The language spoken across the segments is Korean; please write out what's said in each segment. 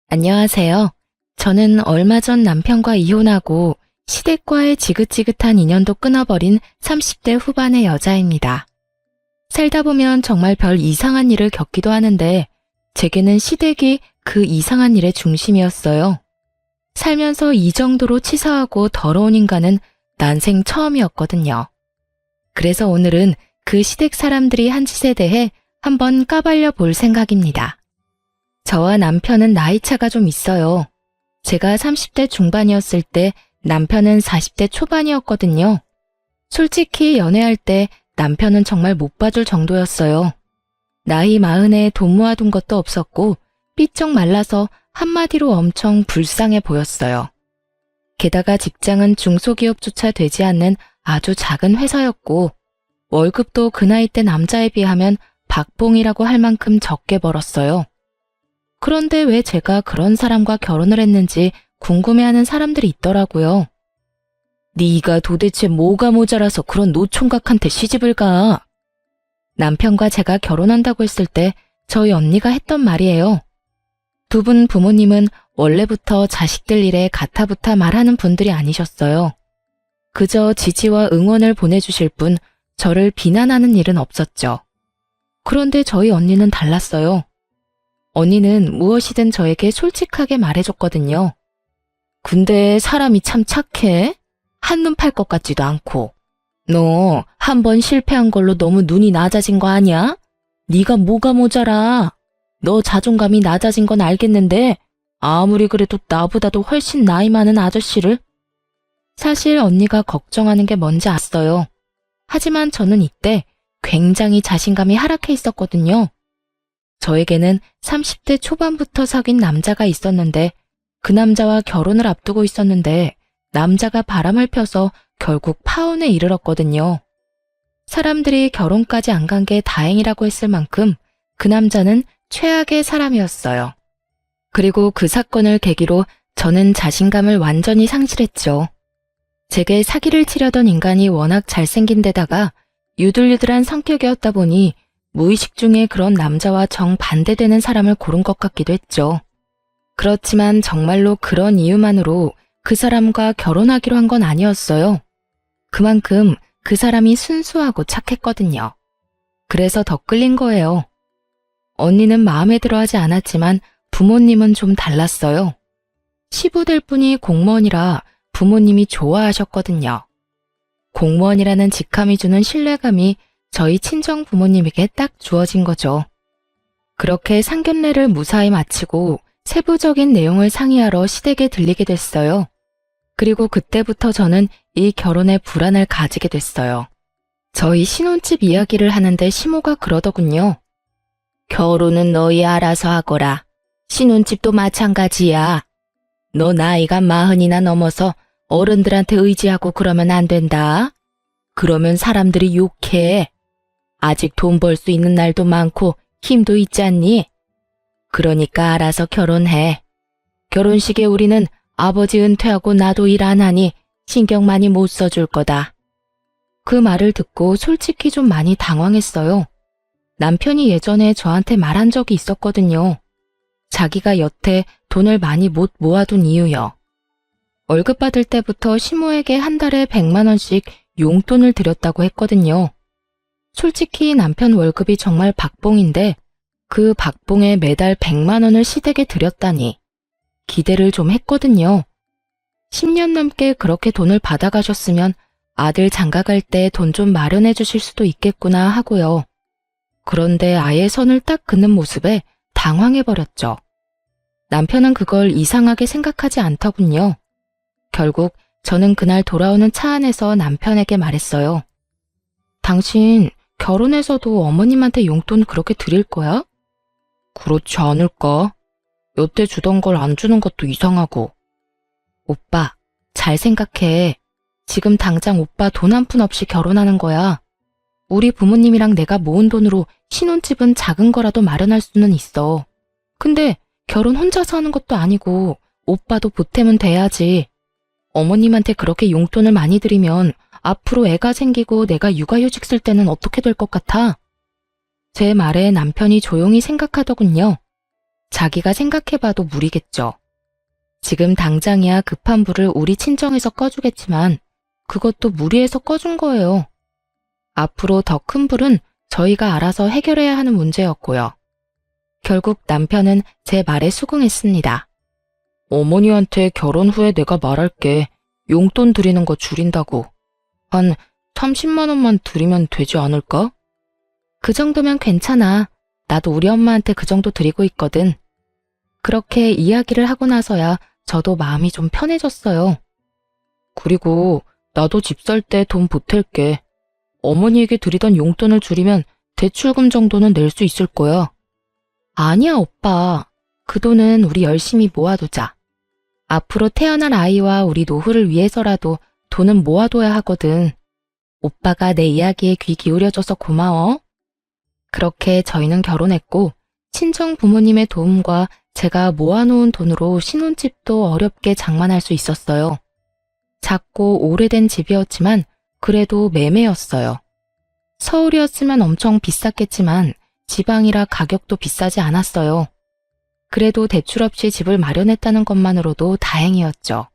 안녕하세요. 저는 얼마 전 남편과 이혼하고 시댁과의 지긋지긋한 인연도 끊어버린 30대 후반의 여자입니다. 살다 보면 정말 별 이상한 일을 겪기도 하는데 제게는 시댁이 그 이상한 일의 중심이었어요. 살면서 이 정도로 치사하고 더러운 인간은 난생 처음이었거든요. 그래서 오늘은 그 시댁 사람들이 한 짓에 대해 한번 까발려 볼 생각입니다. 저와 남편은 나이차가 좀 있어요. 제가 30대 중반이었을 때 남편은 40대 초반이었거든요. 솔직히 연애할 때 남편은 정말 못 봐줄 정도였어요. 나이 40에 돈 모아둔 것도 없었고 삐쩍 말라서 한마디로 엄청 불쌍해 보였어요. 게다가 직장은 중소기업조차 되지 않는 아주 작은 회사였고 월급도 그 나이 때 남자에 비하면 박봉이라고 할 만큼 적게 벌었어요. 그런데 왜 제가 그런 사람과 결혼을 했는지 궁금해하는 사람들이 있더라고요. 네가 도대체 뭐가 모자라서 그런 노총각한테 시집을 가? 남편과 제가 결혼한다고 했을 때 저희 언니가 했던 말이에요. 두 분 부모님은 원래부터 자식들 일에 가타부타 말하는 분들이 아니셨어요. 그저 지지와 응원을 보내주실 뿐 저를 비난하는 일은 없었죠. 그런데 저희 언니는 달랐어요. 언니는 무엇이든 저에게 솔직하게 말해줬거든요. 근데 사람이 참 착해? 한눈 팔 것 같지도 않고. 너 한 번 실패한 걸로 너무 눈이 낮아진 거 아니야? 네가 뭐가 모자라? 너 자존감이 낮아진 건 알겠는데 아무리 그래도 나보다도 훨씬 나이 많은 아저씨를? 사실 언니가 걱정하는 게 뭔지 알았어요. 하지만 저는 이때 굉장히 자신감이 하락해 있었거든요. 저에게는 30대 초반부터 사귄 남자가 있었는데 그 남자와 결혼을 앞두고 있었는데 남자가 바람을 펴서 결국 파혼에 이르렀거든요. 사람들이 결혼까지 안 간 게 다행이라고 했을 만큼 그 남자는 최악의 사람이었어요. 그리고 그 사건을 계기로 저는 자신감을 완전히 상실했죠. 제게 사기를 치려던 인간이 워낙 잘생긴 데다가 유들유들한 성격이었다 보니 무의식 중에 그런 남자와 정반대되는 사람을 고른 것 같기도 했죠. 그렇지만 정말로 그런 이유만으로 그 사람과 결혼하기로 한 건 아니었어요. 그만큼 그 사람이 순수하고 착했거든요. 그래서 더 끌린 거예요. 언니는 마음에 들어하지 않았지만 부모님은 좀 달랐어요. 시부될 분이 공무원이라 부모님이 좋아하셨거든요. 공무원이라는 직함이 주는 신뢰감이 저희 친정 부모님에게 딱 주어진 거죠. 그렇게 상견례를 무사히 마치고 세부적인 내용을 상의하러 시댁에 들리게 됐어요. 그리고 그때부터 저는 이 결혼에 불안을 가지게 됐어요. 저희 신혼집 이야기를 하는데 시모가 그러더군요. 결혼은 너희 알아서 하거라. 신혼집도 마찬가지야. 너 나이가 40이나 넘어서 어른들한테 의지하고 그러면 안 된다. 그러면 사람들이 욕해. 아직 돈 벌 수 있는 날도 많고 힘도 있지 않니? 그러니까 알아서 결혼해. 결혼식에 우리는 아버지 은퇴하고 나도 일 안 하니 신경 많이 못 써줄 거다. 그 말을 듣고 솔직히 좀 많이 당황했어요. 남편이 예전에 저한테 말한 적이 있었거든요. 자기가 여태 돈을 많이 못 모아둔 이유요. 월급 받을 때부터 시모에게 한 달에 100만 원씩 용돈을 드렸다고 했거든요. 솔직히 남편 월급이 정말 박봉인데 그 박봉에 매달 100만 원을 시댁에 드렸다니 기대를 좀 했거든요. 10년 넘게 그렇게 돈을 받아가셨으면 아들 장가갈 때 돈 좀 마련해 주실 수도 있겠구나 하고요. 그런데 아예 선을 딱 긋는 모습에 당황해버렸죠. 남편은 그걸 이상하게 생각하지 않더군요. 결국 저는 그날 돌아오는 차 안에서 남편에게 말했어요. 당신 결혼해서도 어머님한테 용돈 그렇게 드릴 거야? 그렇지 않을까? 여태 주던 걸 안 주는 것도 이상하고. 오빠, 잘 생각해. 지금 당장 오빠 돈 한 푼 없이 결혼하는 거야. 우리 부모님이랑 내가 모은 돈으로 신혼집은 작은 거라도 마련할 수는 있어. 근데 결혼 혼자서 하는 것도 아니고 오빠도 보탬은 돼야지. 어머님한테 그렇게 용돈을 많이 드리면 앞으로 애가 생기고 내가 육아휴직 쓸 때는 어떻게 될 것 같아? 제 말에 남편이 조용히 생각하더군요. 자기가 생각해봐도 무리겠죠. 지금 당장이야 급한 불을 우리 친정에서 꺼주겠지만 그것도 무리해서 꺼준 거예요. 앞으로 더 큰 불은 저희가 알아서 해결해야 하는 문제였고요. 결국 남편은 제 말에 수긍했습니다. 어머니한테 결혼 후에 내가 말할게. 용돈 드리는 거 줄인다고. 한 30만 원만 드리면 되지 않을까? 그 정도면 괜찮아. 나도 우리 엄마한테 그 정도 드리고 있거든. 그렇게 이야기를 하고 나서야 저도 마음이 좀 편해졌어요. 그리고 나도 집 살 때 돈 보탤게. 어머니에게 드리던 용돈을 줄이면 대출금 정도는 낼 수 있을 거야. 아니야, 오빠. 그 돈은 우리 열심히 모아두자. 앞으로 태어날 아이와 우리 노후를 위해서라도 돈은 모아둬야 하거든. 오빠가 내 이야기에 귀 기울여줘서 고마워. 그렇게 저희는 결혼했고 친정 부모님의 도움과 제가 모아놓은 돈으로 신혼집도 어렵게 장만할 수 있었어요. 작고 오래된 집이었지만 그래도 매매였어요. 서울이었으면 엄청 비쌌겠지만 지방이라 가격도 비싸지 않았어요. 그래도 대출 없이 집을 마련했다는 것만으로도 다행이었죠.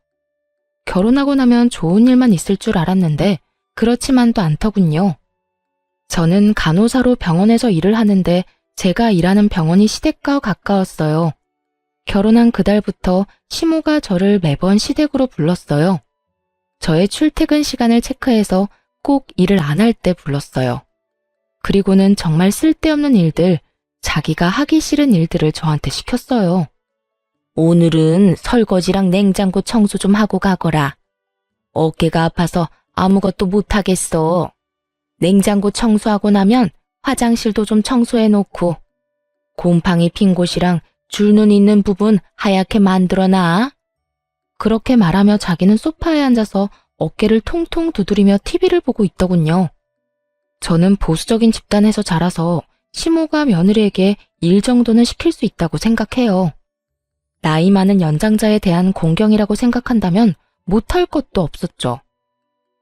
결혼하고 나면 좋은 일만 있을 줄 알았는데 그렇지만도 않더군요. 저는 간호사로 병원에서 일을 하는데 제가 일하는 병원이 시댁과 가까웠어요. 결혼한 그달부터 시모가 저를 매번 시댁으로 불렀어요. 저의 출퇴근 시간을 체크해서 꼭 일을 안 할 때 불렀어요. 그리고는 정말 쓸데없는 일들, 자기가 하기 싫은 일들을 저한테 시켰어요. 오늘은 설거지랑 냉장고 청소 좀 하고 가거라. 어깨가 아파서 아무것도 못하겠어. 냉장고 청소하고 나면 화장실도 좀 청소해 놓고 곰팡이 핀 곳이랑 줄눈 있는 부분 하얗게 만들어놔. 그렇게 말하며 자기는 소파에 앉아서 어깨를 통통 두드리며 TV를 보고 있더군요. 저는 보수적인 집단에서 자라서 시모가 며느리에게 일 정도는 시킬 수 있다고 생각해요. 나이 많은 연장자에 대한 공경이라고 생각한다면 못할 것도 없었죠.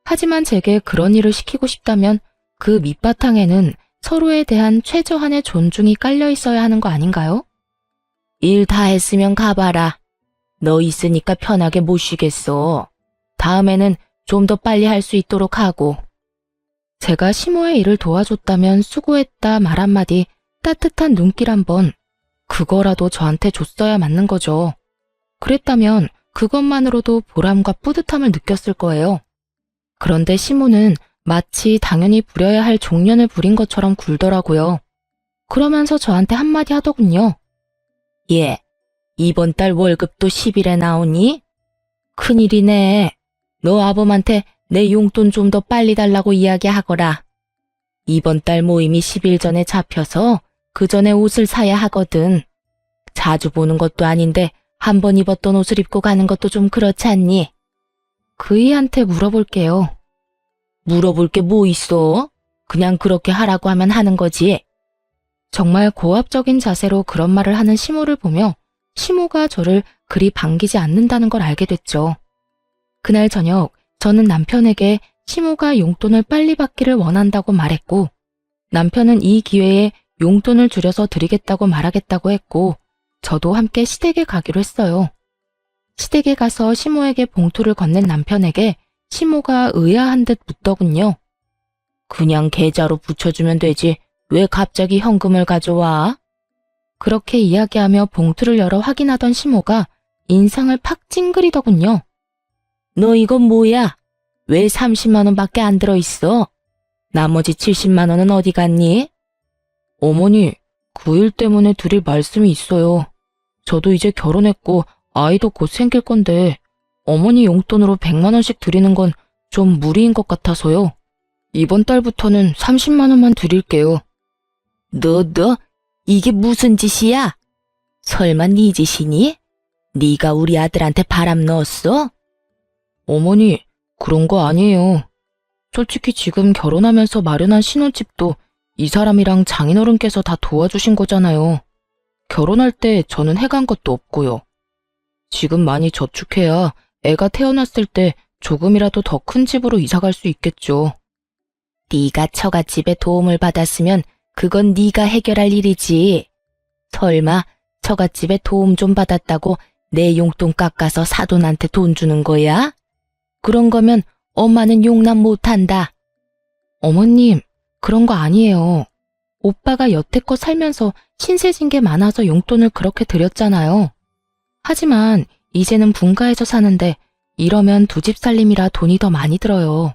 하지만 제게 그런 일을 시키고 싶다면 그 밑바탕에는 서로에 대한 최저한의 존중이 깔려 있어야 하는 거 아닌가요? 일 다 했으면 가봐라. 너 있으니까 편하게 못 쉬겠어. 다음에는 좀 더 빨리 할 수 있도록 하고. 제가 시모의 일을 도와줬다면 수고했다 말 한마디, 따뜻한 눈길 한번, 그거라도 저한테 줬어야 맞는 거죠. 그랬다면 그것만으로도 보람과 뿌듯함을 느꼈을 거예요. 그런데 시모는 마치 당연히 부려야 할 종년을 부린 것처럼 굴더라고요. 그러면서 저한테 한마디 하더군요. 예, 이번 달 월급도 10일에 나오니? 큰일이네. 너 아범한테 내 용돈 좀 더 빨리 달라고 이야기하거라. 이번 달 모임이 10일 전에 잡혀서 그 전에 옷을 사야 하거든. 자주 보는 것도 아닌데 한 번 입었던 옷을 입고 가는 것도 좀 그렇지 않니? 그이한테 물어볼게요. 물어볼 게 뭐 있어? 그냥 그렇게 하라고 하면 하는 거지. 정말 고압적인 자세로 그런 말을 하는 시모를 보며 시모가 저를 그리 반기지 않는다는 걸 알게 됐죠. 그날 저녁 저는 남편에게 시모가 용돈을 빨리 받기를 원한다고 말했고 남편은 이 기회에 용돈을 줄여서 드리겠다고 말하겠다고 했고 저도 함께 시댁에 가기로 했어요. 시댁에 가서 시모에게 봉투를 건넨 남편에게 시모가 의아한 듯 묻더군요. 그냥 계좌로 붙여주면 되지 왜 갑자기 현금을 가져와? 그렇게 이야기하며 봉투를 열어 확인하던 시모가 인상을 팍 찡그리더군요. 너 이건 뭐야? 왜 30만 원밖에 안 들어있어? 나머지 70만 원은 어디 갔니? 어머니, 그 일 때문에 드릴 말씀이 있어요. 저도 이제 결혼했고 아이도 곧 생길 건데 어머니 용돈으로 100만 원씩 드리는 건 좀 무리인 것 같아서요. 이번 달부터는 30만 원만 드릴게요. 너 이게 무슨 짓이야? 설마 네 짓이니? 네가 우리 아들한테 바람 넣었어? 어머니, 그런 거 아니에요. 솔직히 지금 결혼하면서 마련한 신혼집도 이 사람이랑 장인어른께서 다 도와주신 거잖아요. 결혼할 때 저는 해간 것도 없고요. 지금 많이 저축해야 애가 태어났을 때 조금이라도 더 큰 집으로 이사갈 수 있겠죠. 네가 처갓집에 도움을 받았으면 그건 네가 해결할 일이지. 설마 처갓집에 도움 좀 받았다고 내 용돈 깎아서 사돈한테 돈 주는 거야? 그런 거면 엄마는 용납 못한다. 어머님, 그런 거 아니에요. 오빠가 여태껏 살면서 신세진 게 많아서 용돈을 그렇게 드렸잖아요. 하지만 이제는 분가해서 사는데 이러면 두 집 살림이라 돈이 더 많이 들어요.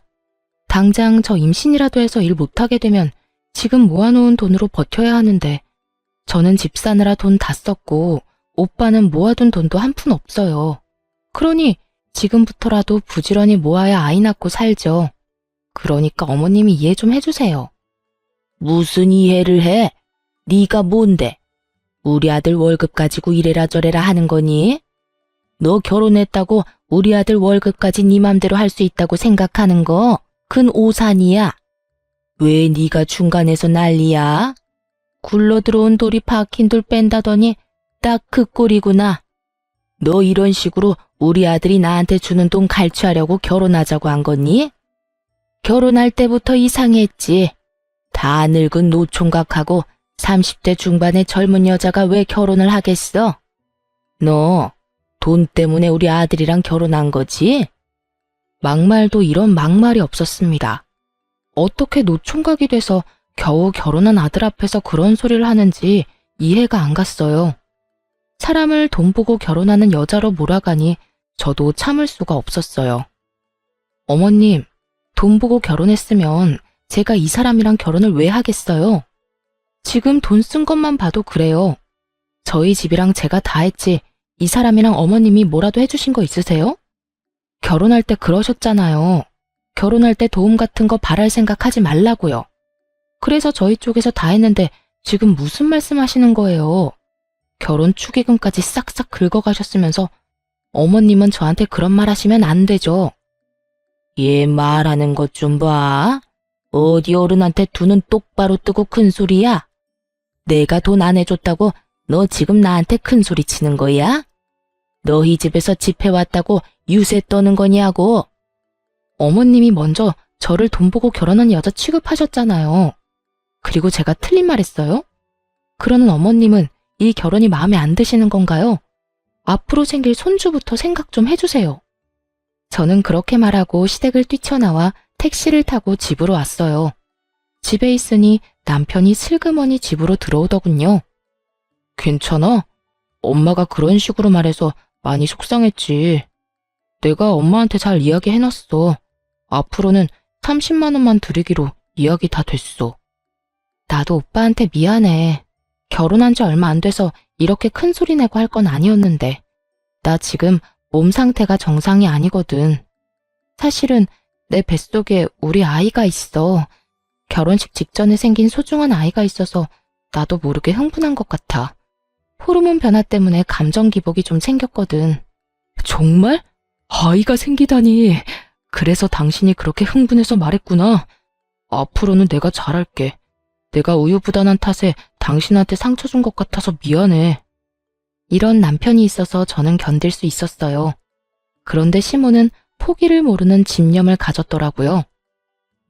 당장 저 임신이라도 해서 일 못하게 되면 지금 모아놓은 돈으로 버텨야 하는데 저는 집 사느라 돈 다 썼고 오빠는 모아둔 돈도 한 푼 없어요. 그러니 지금부터라도 부지런히 모아야 아이 낳고 살죠. 그러니까 어머님이 이해 좀 해주세요. 무슨 이해를 해? 네가 뭔데? 우리 아들 월급 가지고 이래라 저래라 하는 거니? 너 결혼했다고 우리 아들 월급까지 네 맘대로 할 수 있다고 생각하는 거 큰 오산이야. 왜 네가 중간에서 난리야? 굴러 들어온 돌이 박힌 돌 뺀다더니 딱 그 꼴이구나. 너 이런 식으로 우리 아들이 나한테 주는 돈 갈취하려고 결혼하자고 한 거니? 결혼할 때부터 이상했지. 다 늙은 노총각하고 30대 중반의 젊은 여자가 왜 결혼을 하겠어? 너 돈 때문에 우리 아들이랑 결혼한 거지? 막말도 이런 막말이 없었습니다. 어떻게 노총각이 돼서 겨우 결혼한 아들 앞에서 그런 소리를 하는지 이해가 안 갔어요. 사람을 돈 보고 결혼하는 여자로 몰아가니 저도 참을 수가 없었어요. 어머님, 돈 보고 결혼했으면 제가 이 사람이랑 결혼을 왜 하겠어요? 지금 돈 쓴 것만 봐도 그래요. 저희 집이랑 제가 다 했지 이 사람이랑 어머님이 뭐라도 해주신 거 있으세요? 결혼할 때 그러셨잖아요. 결혼할 때 도움 같은 거 바랄 생각 하지 말라고요. 그래서 저희 쪽에서 다 했는데 지금 무슨 말씀 하시는 거예요? 결혼 축의금까지 싹싹 긁어가셨으면서 어머님은 저한테 그런 말 하시면 안 되죠. 얘 말하는 것 좀 봐. 어디 어른한테 두 눈 똑바로 뜨고 큰 소리야? 내가 돈 안 해줬다고 너 지금 나한테 큰 소리 치는 거야? 너희 집에서 집해왔다고 유세 떠는 거냐고. 어머님이 먼저 저를 돈 보고 결혼한 여자 취급하셨잖아요. 그리고 제가 틀린 말 했어요? 그러는 어머님은 이 결혼이 마음에 안 드시는 건가요? 앞으로 생길 손주부터 생각 좀 해주세요. 저는 그렇게 말하고 시댁을 뛰쳐나와 택시를 타고 집으로 왔어요. 집에 있으니 남편이 슬그머니 집으로 들어오더군요. 괜찮아? 엄마가 그런 식으로 말해서 많이 속상했지. 내가 엄마한테 잘 이야기해놨어. 앞으로는 30만 원만 드리기로 이야기 다 됐어. 나도 오빠한테 미안해. 결혼한 지 얼마 안 돼서 이렇게 큰 소리 내고 할 건 아니었는데. 나 지금 몸 상태가 정상이 아니거든. 사실은 내 뱃속에 우리 아이가 있어. 결혼식 직전에 생긴 소중한 아이가 있어서 나도 모르게 흥분한 것 같아. 호르몬 변화 때문에 감정 기복이 좀 생겼거든. 정말? 아이가 생기다니. 그래서 당신이 그렇게 흥분해서 말했구나. 앞으로는 내가 잘할게. 내가 우유부단한 탓에 당신한테 상처 준 것 같아서 미안해. 이런 남편이 있어서 저는 견딜 수 있었어요. 그런데 시모는 포기를 모르는 집념을 가졌더라고요.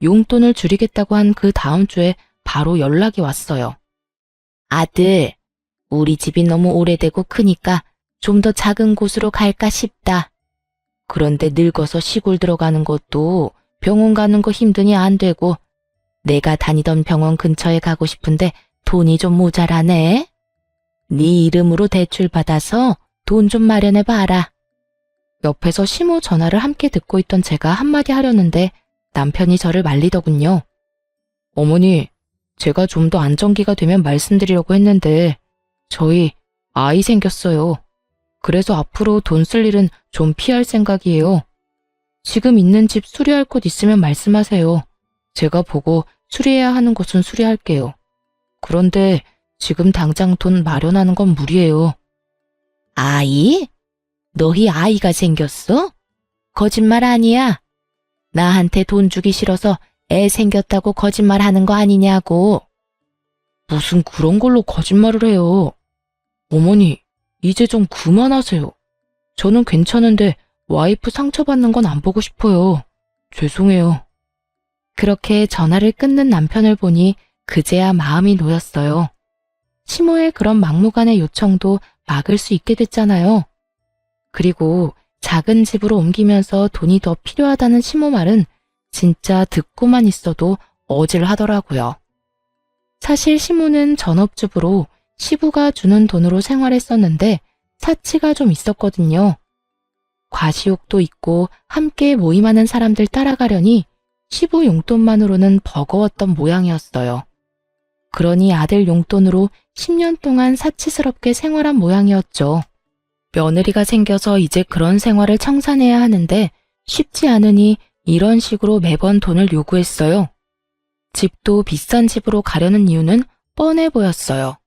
용돈을 줄이겠다고 한 그 다음 주에 바로 연락이 왔어요. 아들, 우리 집이 너무 오래되고 크니까 좀 더 작은 곳으로 갈까 싶다. 그런데 늙어서 시골 들어가는 것도 병원 가는 거 힘드니 안 되고 내가 다니던 병원 근처에 가고 싶은데 돈이 좀 모자라네. 네 이름으로 대출 받아서 돈 좀 마련해 봐라. 옆에서 시모 전화를 함께 듣고 있던 제가 한마디 하려는데 남편이 저를 말리더군요. 어머니, 제가 좀 더 안정기가 되면 말씀드리려고 했는데 저희 아이 생겼어요. 그래서 앞으로 돈 쓸 일은 좀 피할 생각이에요. 지금 있는 집 수리할 곳 있으면 말씀하세요. 제가 보고 수리해야 하는 곳은 수리할게요. 그런데 지금 당장 돈 마련하는 건 무리예요. 아이? 너희 아이가 생겼어? 거짓말 아니야. 나한테 돈 주기 싫어서 애 생겼다고 거짓말하는 거 아니냐고. 무슨 그런 걸로 거짓말을 해요. 어머니, 이제 좀 그만하세요. 저는 괜찮은데 와이프 상처받는 건 안 보고 싶어요. 죄송해요. 그렇게 전화를 끊는 남편을 보니 그제야 마음이 놓였어요. 시모의 그런 막무가내 요청도 막을 수 있게 됐잖아요. 그리고 작은 집으로 옮기면서 돈이 더 필요하다는 시모 말은 진짜 듣고만 있어도 어질하더라고요. 사실 시모는 전업주부로 시부가 주는 돈으로 생활했었는데 사치가 좀 있었거든요. 과시욕도 있고 함께 모임하는 사람들 따라가려니 시부 용돈만으로는 버거웠던 모양이었어요. 그러니 아들 용돈으로 10년 동안 사치스럽게 생활한 모양이었죠. 며느리가 생겨서 이제 그런 생활을 청산해야 하는데 쉽지 않으니 이런 식으로 매번 돈을 요구했어요. 집도 비싼 집으로 가려는 이유는 뻔해 보였어요.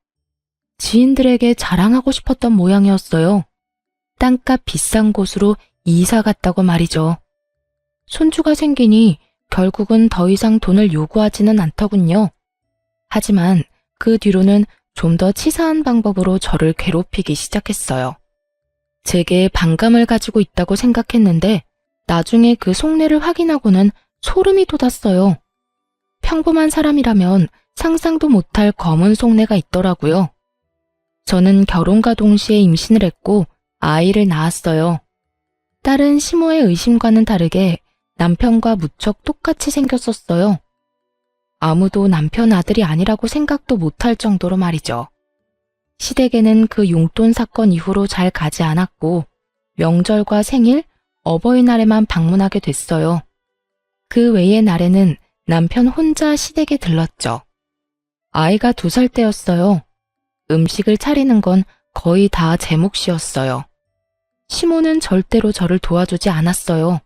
지인들에게 자랑하고 싶었던 모양이었어요. 땅값 비싼 곳으로 이사 갔다고 말이죠. 손주가 생기니 결국은 더 이상 돈을 요구하지는 않더군요. 하지만 그 뒤로는 좀 더 치사한 방법으로 저를 괴롭히기 시작했어요. 제게 반감을 가지고 있다고 생각했는데 나중에 그 속내를 확인하고는 소름이 돋았어요. 평범한 사람이라면 상상도 못할 검은 속내가 있더라고요. 저는 결혼과 동시에 임신을 했고 아이를 낳았어요. 딸은 시모의 의심과는 다르게 남편과 무척 똑같이 생겼었어요. 아무도 남편 아들이 아니라고 생각도 못할 정도로 말이죠. 시댁에는 그 용돈 사건 이후로 잘 가지 않았고 명절과 생일, 어버이날에만 방문하게 됐어요. 그 외의 날에는 남편 혼자 시댁에 들렀죠. 아이가 2살 때였어요. 음식을 차리는 건 거의 다 제 몫이었어요. 시모는 절대로 저를 도와주지 않았어요.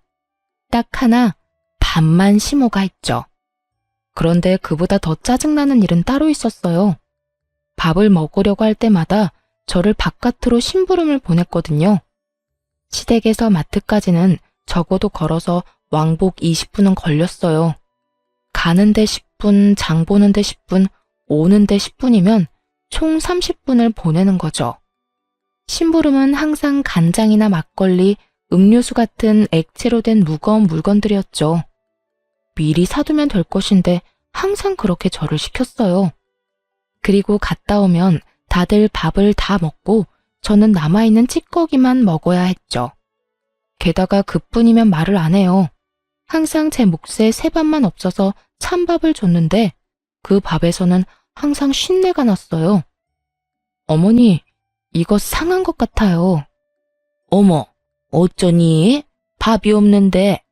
딱 하나, 밥만 시모가 했죠. 그런데 그보다 더 짜증나는 일은 따로 있었어요. 밥을 먹으려고 할 때마다 저를 바깥으로 심부름을 보냈거든요. 시댁에서 마트까지는 적어도 걸어서 왕복 20분은 걸렸어요. 가는데 10분, 장 보는데 10분, 오는데 10분이면 총 30분을 보내는 거죠. 심부름은 항상 간장이나 막걸리, 음료수 같은 액체로 된 무거운 물건들이었죠. 미리 사두면 될 것인데 항상 그렇게 저를 시켰어요. 그리고 갔다 오면 다들 밥을 다 먹고 저는 남아있는 찌꺼기만 먹어야 했죠. 게다가 그뿐이면 말을 안 해요. 항상 제 몫에 새밥만 없어서 찬밥을 줬는데 그 밥에서는 항상 쉰내가 났어요. 어머니, 이거 상한 것 같아요. 어머, 어쩌니? 밥이 없는데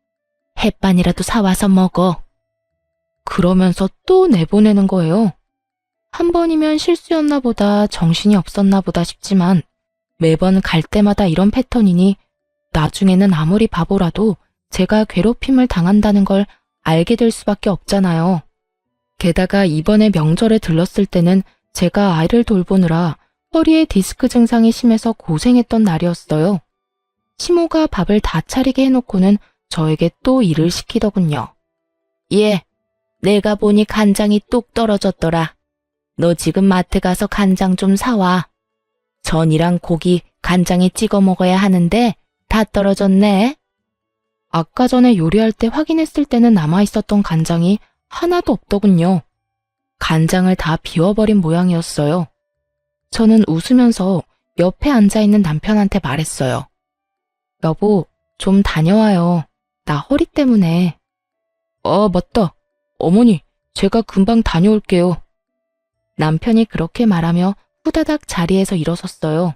햇반이라도 사와서 먹어. 그러면서 또 내보내는 거예요. 한 번이면 실수였나 보다, 정신이 없었나 보다 싶지만 매번 갈 때마다 이런 패턴이니 나중에는 아무리 바보라도 제가 괴롭힘을 당한다는 걸 알게 될 수밖에 없잖아요. 게다가 이번에 명절에 들렀을 때는 제가 아이를 돌보느라 허리에 디스크 증상이 심해서 고생했던 날이었어요. 시모가 밥을 다 차리게 해놓고는 저에게 또 일을 시키더군요. 예, 내가 보니 간장이 뚝 떨어졌더라. 너 지금 마트 가서 간장 좀 사와. 전이랑 고기 간장에 찍어 먹어야 하는데 다 떨어졌네. 아까 전에 요리할 때 확인했을 때는 남아있었던 간장이 하나도 없더군요. 간장을 다 비워버린 모양이었어요. 저는 웃으면서 옆에 앉아있는 남편한테 말했어요. 여보, 좀 다녀와요. 나 허리 때문에. 맞다. 어머니, 제가 금방 다녀올게요. 남편이 그렇게 말하며 후다닥 자리에서 일어섰어요.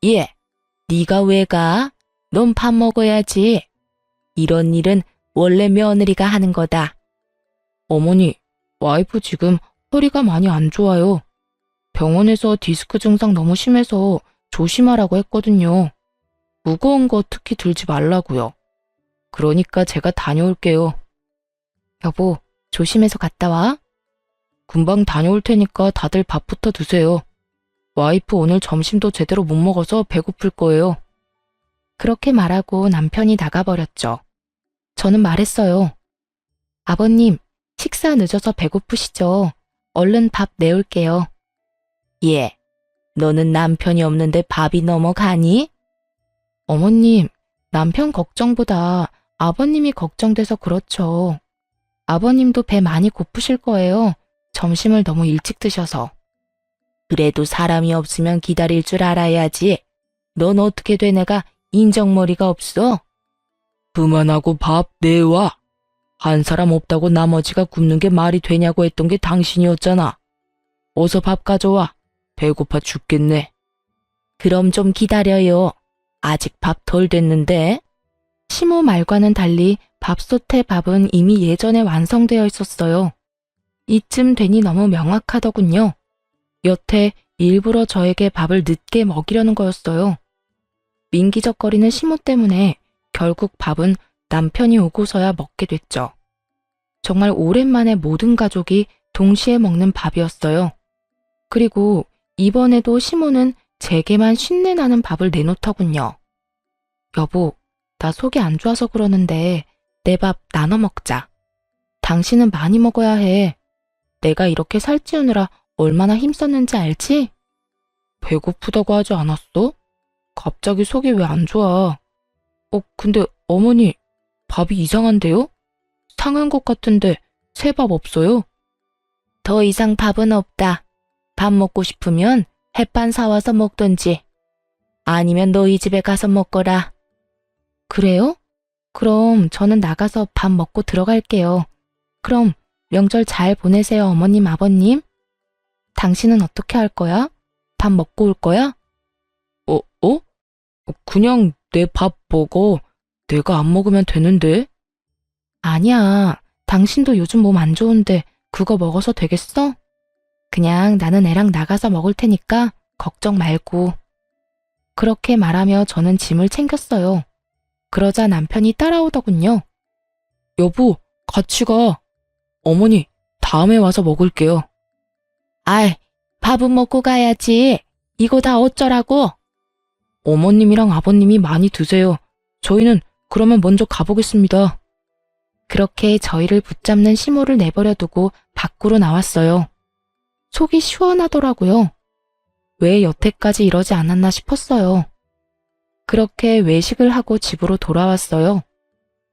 예, 네가 왜 가? 넌 밥 먹어야지. 이런 일은 원래 며느리가 하는 거다. 어머니, 와이프 지금 허리가 많이 안 좋아요. 병원에서 디스크 증상 너무 심해서 조심하라고 했거든요. 무거운 거 특히 들지 말라고요. 그러니까 제가 다녀올게요. 여보, 조심해서 갔다 와. 금방 다녀올 테니까 다들 밥부터 드세요. 와이프 오늘 점심도 제대로 못 먹어서 배고플 거예요. 그렇게 말하고 남편이 나가버렸죠. 저는 말했어요. 아버님, 식사 늦어서 배고프시죠? 얼른 밥 내올게요. 예, 너는 남편이 없는데 밥이 넘어가니? 어머님, 남편 걱정보다 아버님이 걱정돼서 그렇죠. 아버님도 배 많이 고프실 거예요. 점심을 너무 일찍 드셔서. 그래도 사람이 없으면 기다릴 줄 알아야지. 넌 어떻게 돼 내가 인정머리가 없어? 그만하고 밥 내와. 한 사람 없다고 나머지가 굶는 게 말이 되냐고 했던 게 당신이었잖아. 어서 밥 가져와. 배고파 죽겠네. 그럼 좀 기다려요. 아직 밥 덜 됐는데. 시모 말과는 달리 밥솥의 밥은 이미 예전에 완성되어 있었어요. 이쯤 되니 너무 명확하더군요. 여태 일부러 저에게 밥을 늦게 먹이려는 거였어요. 민기적거리는 시모 때문에 결국 밥은 남편이 오고서야 먹게 됐죠. 정말 오랜만에 모든 가족이 동시에 먹는 밥이었어요. 그리고 이번에도 시모는 제게만 쉰내 나는 밥을 내놓더군요. 여보, 나 속이 안 좋아서 그러는데 내 밥 나눠 먹자. 당신은 많이 먹어야 해. 내가 이렇게 살찌우느라 얼마나 힘썼는지 알지? 배고프다고 하지 않았어? 갑자기 속이 왜 안 좋아? 근데 어머니, 밥이 이상한데요? 상한 것 같은데 새 밥 없어요? 더 이상 밥은 없다. 밥 먹고 싶으면 햇반 사와서 먹던지. 아니면 너희 집에 가서 먹거라. 그래요? 그럼 저는 나가서 밥 먹고 들어갈게요. 그럼 명절 잘 보내세요, 어머님, 아버님. 당신은 어떻게 할 거야? 밥 먹고 올 거야? 그냥 내 밥 먹어. 내가 안 먹으면 되는데. 아니야. 당신도 요즘 몸 안 좋은데 그거 먹어서 되겠어? 그냥 나는 애랑 나가서 먹을 테니까 걱정 말고. 그렇게 말하며 저는 짐을 챙겼어요. 그러자 남편이 따라오더군요. 여보, 같이 가. 어머니, 다음에 와서 먹을게요. 아이, 밥은 먹고 가야지. 이거 다 어쩌라고? 어머님이랑 아버님이 많이 드세요. 저희는 그러면 먼저 가보겠습니다. 그렇게 저희를 붙잡는 시모를 내버려 두고 밖으로 나왔어요. 속이 시원하더라고요. 왜 여태까지 이러지 않았나 싶었어요. 그렇게 외식을 하고 집으로 돌아왔어요.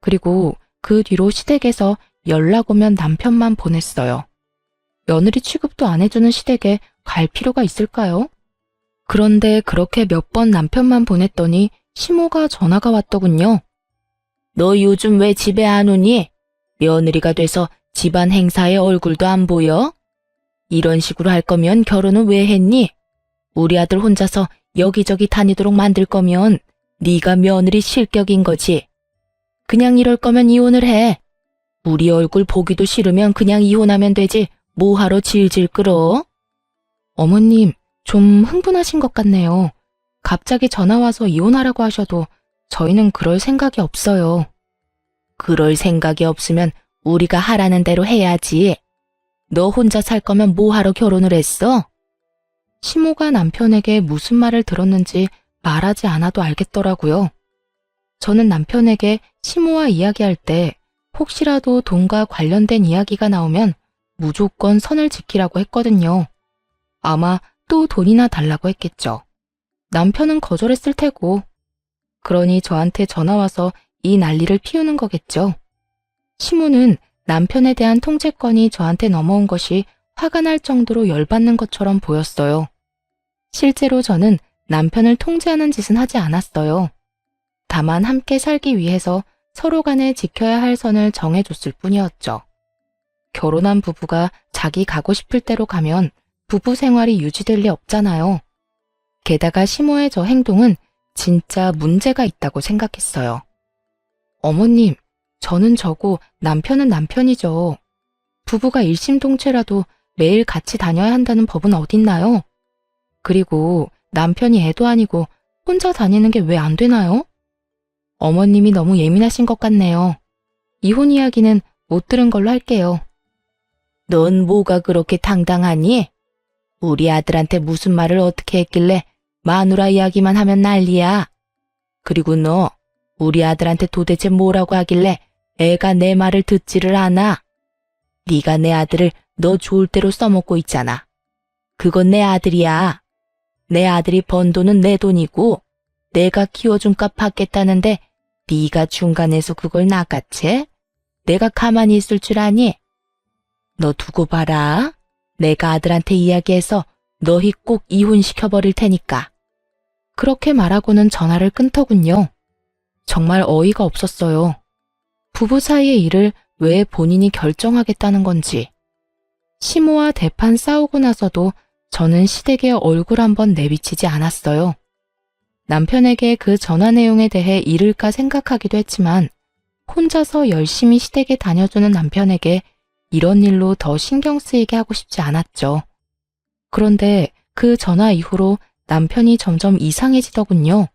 그리고 그 뒤로 시댁에서 연락 오면 남편만 보냈어요. 며느리 취급도 안 해주는 시댁에 갈 필요가 있을까요? 그런데 그렇게 몇 번 남편만 보냈더니 시모가 전화가 왔더군요. 너 요즘 왜 집에 안 오니? 며느리가 돼서 집안 행사에 얼굴도 안 보여? 이런 식으로 할 거면 결혼은 왜 했니? 우리 아들 혼자서 여기저기 다니도록 만들 거면 네가 며느리 실격인 거지. 그냥 이럴 거면 이혼을 해. 우리 얼굴 보기도 싫으면 그냥 이혼하면 되지. 뭐하러 질질 끌어? 어머님, 좀 흥분하신 것 같네요. 갑자기 전화 와서 이혼하라고 하셔도 저희는 그럴 생각이 없어요. 그럴 생각이 없으면 우리가 하라는 대로 해야지. 너 혼자 살 거면 뭐하러 결혼을 했어? 시모가 남편에게 무슨 말을 들었는지 말하지 않아도 알겠더라고요. 저는 남편에게 시모와 이야기할 때 혹시라도 돈과 관련된 이야기가 나오면 무조건 선을 지키라고 했거든요. 아마 또 돈이나 달라고 했겠죠. 남편은 거절했을 테고. 그러니 저한테 전화와서 이 난리를 피우는 거겠죠. 시모는 남편에 대한 통제권이 저한테 넘어온 것이 화가 날 정도로 열받는 것처럼 보였어요. 실제로 저는 남편을 통제하는 짓은 하지 않았어요. 다만 함께 살기 위해서 서로 간에 지켜야 할 선을 정해줬을 뿐이었죠. 결혼한 부부가 자기 가고 싶을 대로 가면 부부 생활이 유지될 리 없잖아요. 게다가 시모의 저 행동은 진짜 문제가 있다고 생각했어요. 어머님, 저는 저고 남편은 남편이죠. 부부가 일심동체라도 매일 같이 다녀야 한다는 법은 어딨나요? 그리고 남편이 애도 아니고 혼자 다니는 게 왜 안 되나요? 어머님이 너무 예민하신 것 같네요. 이혼 이야기는 못 들은 걸로 할게요. 넌 뭐가 그렇게 당당하니? 우리 아들한테 무슨 말을 어떻게 했길래 마누라 이야기만 하면 난리야. 그리고 너 우리 아들한테 도대체 뭐라고 하길래 애가 내 말을 듣지를 않아. 네가 내 아들을 너 좋을 대로 써먹고 있잖아. 그건 내 아들이야. 내 아들이 번 돈은 내 돈이고 내가 키워준 값 받겠다는데 네가 중간에서 그걸 낚아채? 내가 가만히 있을 줄 아니? 너 두고 봐라. 내가 아들한테 이야기해서 너희 꼭 이혼시켜버릴 테니까. 그렇게 말하고는 전화를 끊더군요. 정말 어이가 없었어요. 부부 사이의 일을 왜 본인이 결정하겠다는 건지. 시모와 대판 싸우고 나서도 저는 시댁에 얼굴 한번 내비치지 않았어요. 남편에게 그 전화 내용에 대해 잃을까 생각하기도 했지만 혼자서 열심히 시댁에 다녀주는 남편에게 이런 일로 더 신경 쓰이게 하고 싶지 않았죠. 그런데 그 전화 이후로 남편이 점점 이상해지더군요.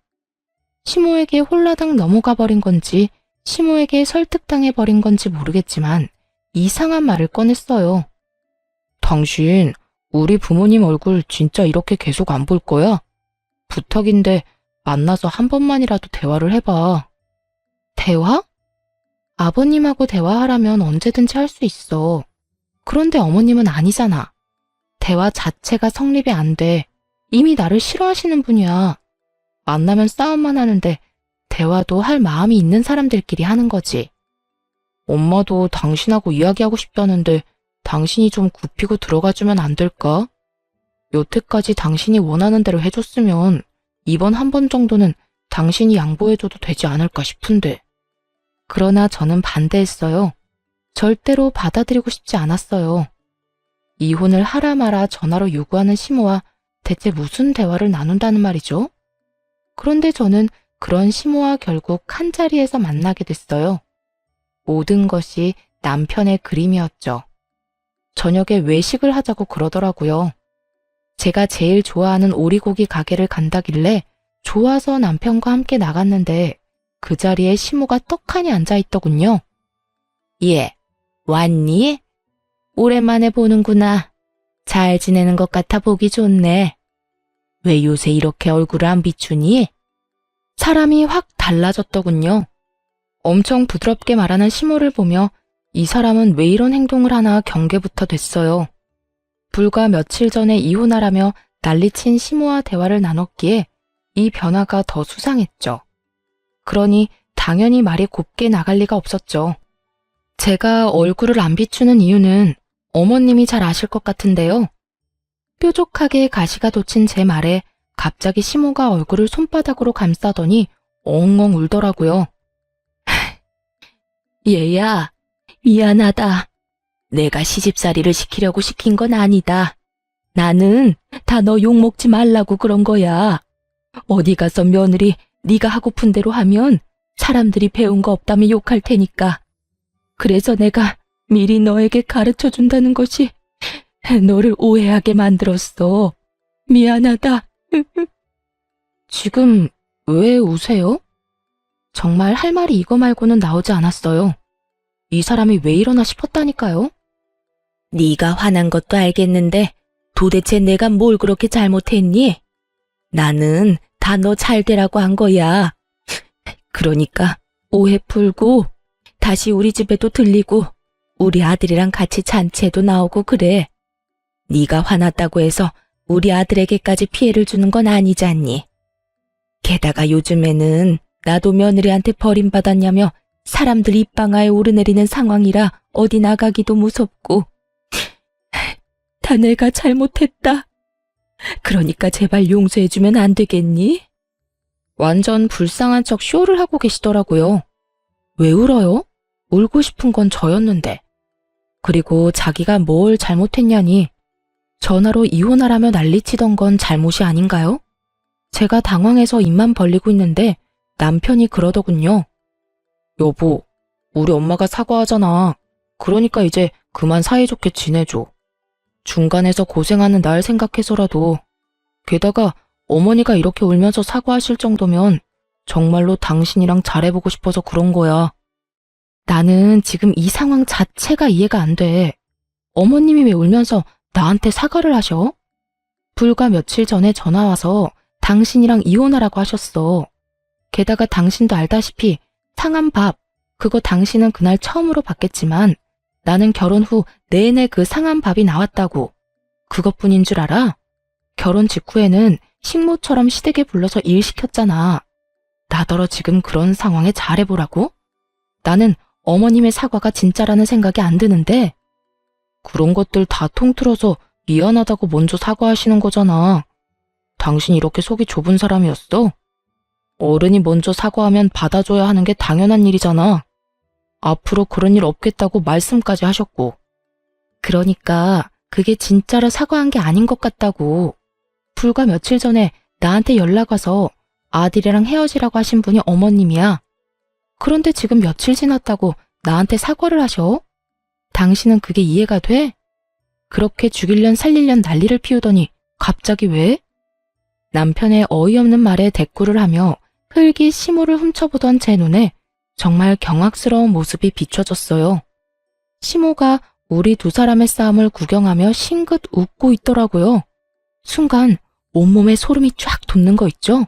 시모에게 홀라당 넘어가 버린 건지 시모에게 설득당해 버린 건지 모르겠지만 이상한 말을 꺼냈어요. 당신 우리 부모님 얼굴 진짜 이렇게 계속 안 볼 거야? 부탁인데 만나서 한 번만이라도 대화를 해봐. 대화? 아버님하고 대화하라면 언제든지 할 수 있어. 그런데 어머님은 아니잖아. 대화 자체가 성립이 안 돼. 이미 나를 싫어하시는 분이야. 만나면 싸움만 하는데 대화도 할 마음이 있는 사람들끼리 하는 거지. 엄마도 당신하고 이야기하고 싶다는데 당신이 좀 굽히고 들어가주면 안 될까? 여태까지 당신이 원하는 대로 해줬으면 이번 한 번 정도는 당신이 양보해줘도 되지 않을까 싶은데. 그러나 저는 반대했어요. 절대로 받아들이고 싶지 않았어요. 이혼을 하라 마라 전화로 요구하는 시모와 대체 무슨 대화를 나눈다는 말이죠? 그런데 저는 그런 시모와 결국 한자리에서 만나게 됐어요. 모든 것이 남편의 그림이었죠. 저녁에 외식을 하자고 그러더라고요. 제가 제일 좋아하는 오리고기 가게를 간다길래 좋아서 남편과 함께 나갔는데 그 자리에 시모가 떡하니 앉아있더군요. 예, 왔니? 오랜만에 보는구나. 잘 지내는 것 같아 보기 좋네. 왜 요새 이렇게 얼굴을 안 비추니? 사람이 확 달라졌더군요. 엄청 부드럽게 말하는 시모를 보며 이 사람은 왜 이런 행동을 하나 경계부터 됐어요. 불과 며칠 전에 이혼하라며 난리친 시모와 대화를 나눴기에 이 변화가 더 수상했죠. 그러니 당연히 말이 곱게 나갈 리가 없었죠. 제가 얼굴을 안 비추는 이유는 어머님이 잘 아실 것 같은데요. 뾰족하게 가시가 돋친 제 말에 갑자기 시모가 얼굴을 손바닥으로 감싸더니 엉엉 울더라고요. 얘야, 미안하다. 내가 시집살이를 시키려고 시킨 건 아니다. 나는 다 너 욕먹지 말라고 그런 거야. 어디 가서 며느리 네가 하고픈 대로 하면 사람들이 배운 거 없다며 욕할 테니까. 그래서 내가 미리 너에게 가르쳐준다는 것이 너를 오해하게 만들었어. 미안하다. 지금 왜 우세요? 정말 할 말이 이거 말고는 나오지 않았어요. 이 사람이 왜 이러나 싶었다니까요. 네가 화난 것도 알겠는데 도대체 내가 뭘 그렇게 잘못했니? 나는 다 너 잘 되라고 한 거야. 그러니까 오해 풀고 다시 우리 집에도 들리고 우리 아들이랑 같이 잔치에도 나오고 그래. 네가 화났다고 해서 우리 아들에게까지 피해를 주는 건 아니잖니. 게다가 요즘에는 나도 며느리한테 버림받았냐며 사람들 입방아에 오르내리는 상황이라 어디 나가기도 무섭고. 다 내가 잘못했다. 그러니까 제발 용서해주면 안 되겠니? 완전 불쌍한 척 쇼를 하고 계시더라고요. 왜 울어요? 울고 싶은 건 저였는데. 그리고 자기가 뭘 잘못했냐니 전화로 이혼하라며 난리치던 건 잘못이 아닌가요? 제가 당황해서 입만 벌리고 있는데 남편이 그러더군요. 여보, 우리 엄마가 사과하잖아. 그러니까 이제 그만 사이좋게 지내줘. 중간에서 고생하는 날 생각해서라도. 게다가 어머니가 이렇게 울면서 사과하실 정도면 정말로 당신이랑 잘해보고 싶어서 그런 거야. 나는 지금 이 상황 자체가 이해가 안 돼. 어머님이 왜 울면서 나한테 사과를 하셔? 불과 며칠 전에 전화 와서 당신이랑 이혼하라고 하셨어. 게다가 당신도 알다시피 상한 밥, 그거 당신은 그날 처음으로 받겠지만 나는 결혼 후 내내 그 상한 밥이 나왔다고. 그것뿐인 줄 알아? 결혼 직후에는 식모처럼 시댁에 불러서 일 시켰잖아. 나더러 지금 그런 상황에 잘해보라고? 나는 어머님의 사과가 진짜라는 생각이 안 드는데. 그런 것들 다 통틀어서 미안하다고 먼저 사과하시는 거잖아. 당신 이렇게 속이 좁은 사람이었어? 어른이 먼저 사과하면 받아줘야 하는 게 당연한 일이잖아. 앞으로 그런 일 없겠다고 말씀까지 하셨고. 그러니까 그게 진짜로 사과한 게 아닌 것 같다고. 불과 며칠 전에 나한테 연락 와서 아들이랑 헤어지라고 하신 분이 어머님이야. 그런데 지금 며칠 지났다고 나한테 사과를 하셔? 당신은 그게 이해가 돼? 그렇게 죽일련 살릴련 난리를 피우더니 갑자기 왜? 남편의 어이없는 말에 대꾸를 하며 흙이 시모를 훔쳐보던 제 눈에 정말 경악스러운 모습이 비춰졌어요. 시모가 우리 두 사람의 싸움을 구경하며 싱긋 웃고 있더라고요. 순간 온몸에 소름이 쫙 돋는 거 있죠?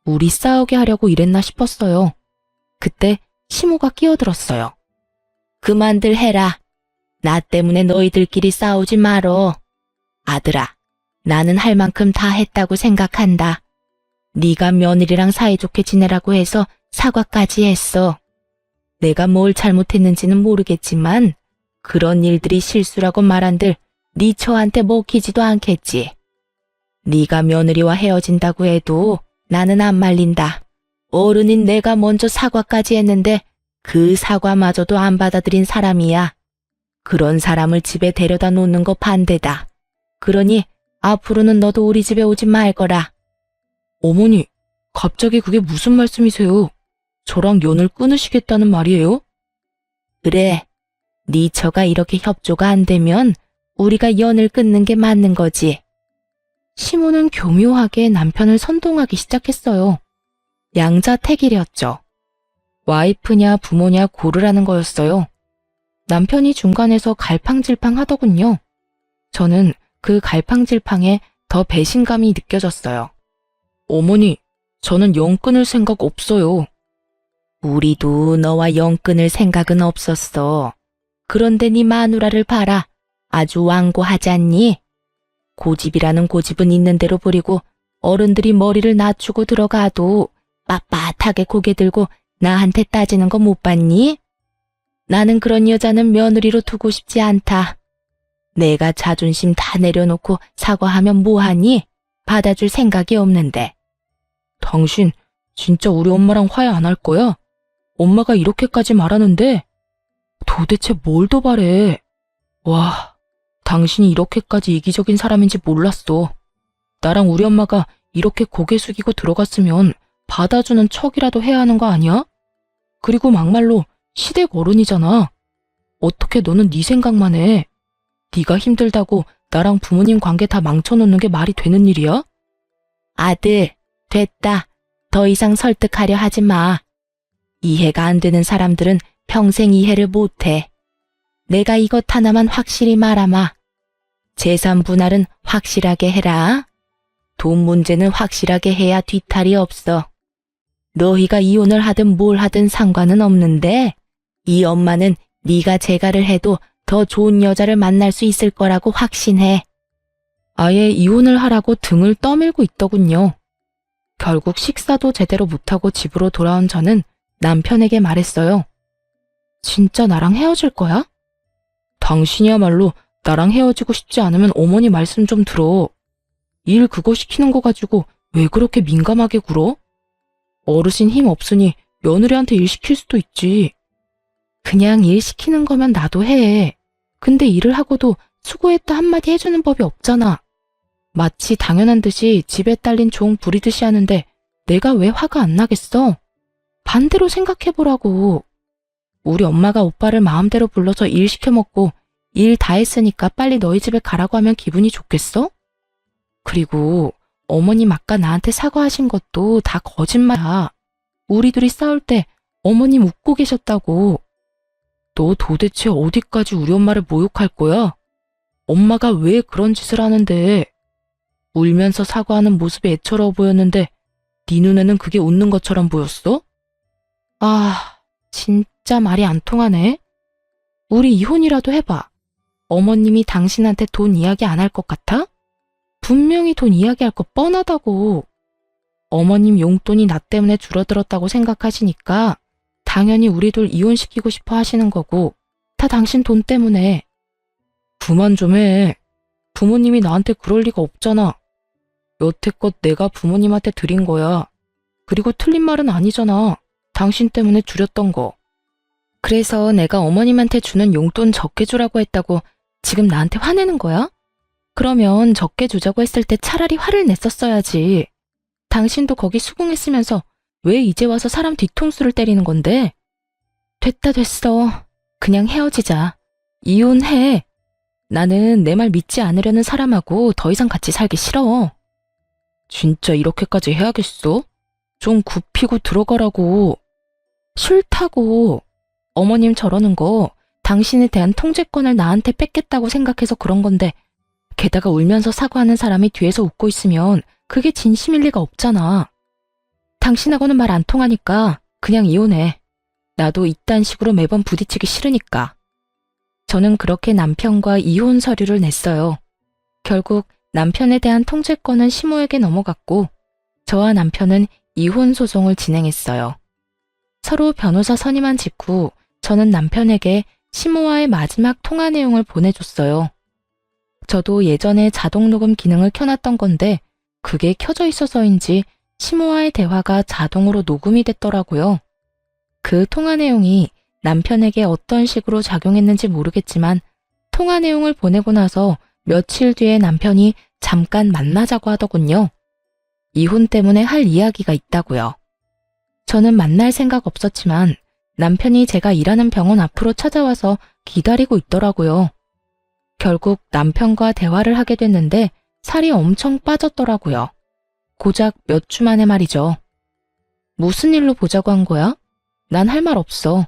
우리 싸우게 하려고 이랬나 싶었어요. 그때 시모가 끼어들었어요. 그만들 해라. 나 때문에 너희들끼리 싸우지 말어. 아들아, 나는 할 만큼 다 했다고 생각한다. 네가 며느리랑 사이좋게 지내라고 해서 사과까지 했어. 내가 뭘 잘못했는지는 모르겠지만 그런 일들이 실수라고 말한들 네 처한테 먹히지도 않겠지. 네가 며느리와 헤어진다고 해도 나는 안 말린다. 어른인 내가 먼저 사과까지 했는데 그 사과마저도 안 받아들인 사람이야. 그런 사람을 집에 데려다 놓는 거 반대다. 그러니 앞으로는 너도 우리 집에 오지 말거라. 어머니, 갑자기 그게 무슨 말씀이세요? 저랑 연을 끊으시겠다는 말이에요? 그래, 네 처가 이렇게 협조가 안 되면 우리가 연을 끊는 게 맞는 거지. 시모는 교묘하게 남편을 선동하기 시작했어요. 양자택일이었죠. 와이프냐 부모냐 고르라는 거였어요. 남편이 중간에서 갈팡질팡 하더군요. 저는 그 갈팡질팡에 더 배신감이 느껴졌어요. 어머니, 저는 연 끊을 생각 없어요. 우리도 너와 연 끊을 생각은 없었어. 그런데 네 마누라를 봐라. 아주 완고하잖니? 고집이라는 고집은 있는 대로 부리고 어른들이 머리를 낮추고 들어가도 빳빳하게 고개 들고 나한테 따지는 거 못 봤니? 나는 그런 여자는 며느리로 두고 싶지 않다. 내가 자존심 다 내려놓고 사과하면 뭐하니? 받아줄 생각이 없는데. 당신 진짜 우리 엄마랑 화해 안 할 거야? 엄마가 이렇게까지 말하는데 도대체 뭘 더 바래? 와, 당신이 이렇게까지 이기적인 사람인지 몰랐어. 나랑 우리 엄마가 이렇게 고개 숙이고 들어갔으면 받아주는 척이라도 해야 하는 거 아니야? 그리고 막말로 시댁 어른이잖아. 어떻게 너는 네 생각만 해? 네가 힘들다고 나랑 부모님 관계 다 망쳐놓는 게 말이 되는 일이야? 아들, 됐다. 더 이상 설득하려 하지 마. 이해가 안 되는 사람들은 평생 이해를 못해. 내가 이것 하나만 확실히 말하마. 재산 분할은 확실하게 해라. 돈 문제는 확실하게 해야 뒤탈이 없어. 너희가 이혼을 하든 뭘 하든 상관은 없는데 이 엄마는 네가 재가를 해도 더 좋은 여자를 만날 수 있을 거라고 확신해. 아예 이혼을 하라고 등을 떠밀고 있더군요. 결국 식사도 제대로 못하고 집으로 돌아온 저는 남편에게 말했어요. 진짜 나랑 헤어질 거야? 당신이야말로 나랑 헤어지고 싶지 않으면 어머니 말씀 좀 들어. 일 그거 시키는 거 가지고 왜 그렇게 민감하게 굴어? 어르신 힘 없으니 며느리한테 일 시킬 수도 있지. 그냥 일 시키는 거면 나도 해. 근데 일을 하고도 수고했다 한마디 해주는 법이 없잖아. 마치 당연한 듯이 집에 딸린 종 부리듯이 하는데 내가 왜 화가 안 나겠어? 반대로 생각해보라고. 우리 엄마가 오빠를 마음대로 불러서 일 시켜먹고 일 다 했으니까 빨리 너희 집에 가라고 하면 기분이 좋겠어? 그리고 어머님 아까 나한테 사과하신 것도 다 거짓말이야. 우리 둘이 싸울 때 어머님 웃고 계셨다고. 너 도대체 어디까지 우리 엄마를 모욕할 거야? 엄마가 왜 그런 짓을 하는데? 울면서 사과하는 모습이 애처로워 보였는데 네 눈에는 그게 웃는 것처럼 보였어? 아, 진짜 말이 안 통하네. 우리 이혼이라도 해봐. 어머님이 당신한테 돈 이야기 안 할 것 같아? 분명히 돈 이야기할 거 뻔하다고. 어머님 용돈이 나 때문에 줄어들었다고 생각하시니까 당연히 우리 둘 이혼시키고 싶어 하시는 거고 다 당신 돈 때문에. 그만 좀 해. 부모님이 나한테 그럴 리가 없잖아. 여태껏 내가 부모님한테 드린 거야. 그리고 틀린 말은 아니잖아. 당신 때문에 줄였던 거. 그래서 내가 어머님한테 주는 용돈 적게 주라고 했다고 지금 나한테 화내는 거야? 그러면 적게 주자고 했을 때 차라리 화를 냈었어야지. 당신도 거기 수긍했으면서 왜 이제 와서 사람 뒤통수를 때리는 건데? 됐다 됐어. 그냥 헤어지자. 이혼해. 나는 내 말 믿지 않으려는 사람하고 더 이상 같이 살기 싫어. 진짜 이렇게까지 해야겠어? 좀 굽히고 들어가라고. 싫다고. 어머님 저러는 거 당신에 대한 통제권을 나한테 뺏겠다고 생각해서 그런 건데 게다가 울면서 사과하는 사람이 뒤에서 웃고 있으면 그게 진심일 리가 없잖아. 당신하고는 말 안 통하니까 그냥 이혼해. 나도 이딴 식으로 매번 부딪히기 싫으니까. 저는 그렇게 남편과 이혼 서류를 냈어요. 결국 남편에 대한 통제권은 시모에게 넘어갔고 저와 남편은 이혼 소송을 진행했어요. 서로 변호사 선임한 직후 저는 남편에게 시모와의 마지막 통화 내용을 보내줬어요. 저도 예전에 자동 녹음 기능을 켜놨던 건데 그게 켜져 있어서인지 시모와의 대화가 자동으로 녹음이 됐더라고요. 그 통화 내용이 남편에게 어떤 식으로 작용했는지 모르겠지만 통화 내용을 보내고 나서 며칠 뒤에 남편이 잠깐 만나자고 하더군요. 이혼 때문에 할 이야기가 있다고요. 저는 만날 생각 없었지만 남편이 제가 일하는 병원 앞으로 찾아와서 기다리고 있더라고요. 결국 남편과 대화를 하게 됐는데 살이 엄청 빠졌더라고요. 고작 몇 주 만에 말이죠. 무슨 일로 보자고 한 거야? 난 할 말 없어.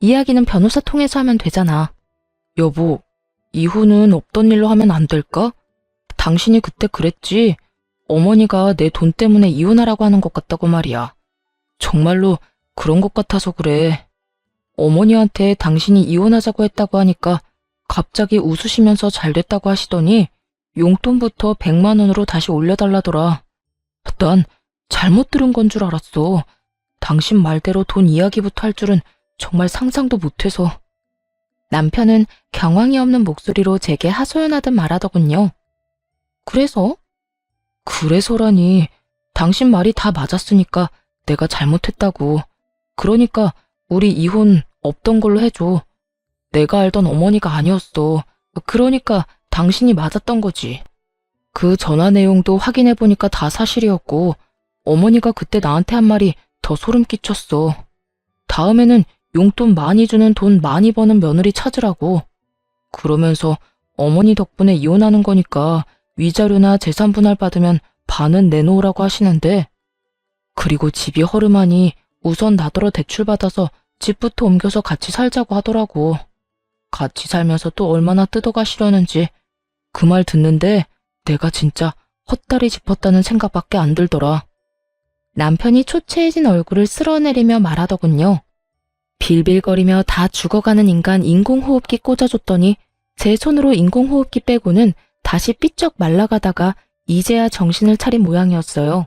이야기는 변호사 통해서 하면 되잖아. 여보, 이혼은 없던 일로 하면 안 될까? 당신이 그때 그랬지. 어머니가 내 돈 때문에 이혼하라고 하는 것 같다고 말이야. 정말로 그런 것 같아서 그래. 어머니한테 당신이 이혼하자고 했다고 하니까 갑자기 웃으시면서 잘 됐다고 하시더니 용돈부터 100만 원으로 다시 올려달라더라. 난 잘못 들은 건 줄 알았어. 당신 말대로 돈 이야기부터 할 줄은 정말 상상도 못해서. 남편은 경황이 없는 목소리로 제게 하소연하듯 말하더군요. 그래서? 그래서라니. 당신 말이 다 맞았으니까 내가 잘못했다고. 그러니까 우리 이혼 없던 걸로 해줘. 내가 알던 어머니가 아니었어. 그러니까 당신이 맞았던 거지. 그 전화 내용도 확인해보니까 다 사실이었고 어머니가 그때 나한테 한 말이 더 소름 끼쳤어. 다음에는 용돈 많이 주는 돈 많이 버는 며느리 찾으라고. 그러면서 어머니 덕분에 이혼하는 거니까 위자료나 재산 분할 받으면 반은 내놓으라고 하시는데 그리고 집이 허름하니 우선 나더러 대출받아서 집부터 옮겨서 같이 살자고 하더라고. 같이 살면서 또 얼마나 뜯어가시려는지 그 말 듣는데 내가 진짜 헛다리 짚었다는 생각밖에 안 들더라. 남편이 초췌해진 얼굴을 쓸어내리며 말하더군요. 빌빌거리며 다 죽어가는 인간 인공호흡기 꽂아줬더니 제 손으로 인공호흡기 빼고는 다시 삐쩍 말라가다가 이제야 정신을 차린 모양이었어요.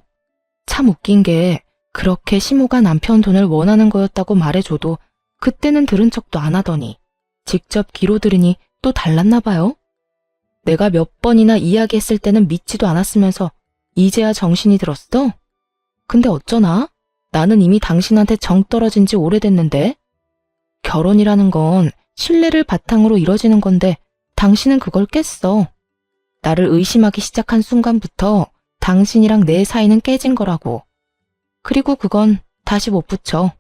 참 웃긴 게 그렇게 시모가 남편 돈을 원하는 거였다고 말해줘도 그때는 들은 척도 안 하더니 직접 귀로 들으니 또 달랐나 봐요. 내가 몇 번이나 이야기했을 때는 믿지도 않았으면서 이제야 정신이 들었어? 근데 어쩌나? 나는 이미 당신한테 정 떨어진 지 오래됐는데? 결혼이라는 건 신뢰를 바탕으로 이뤄지는 건데 당신은 그걸 깼어. 나를 의심하기 시작한 순간부터 당신이랑 내 사이는 깨진 거라고. 그리고 그건 다시 못 붙여.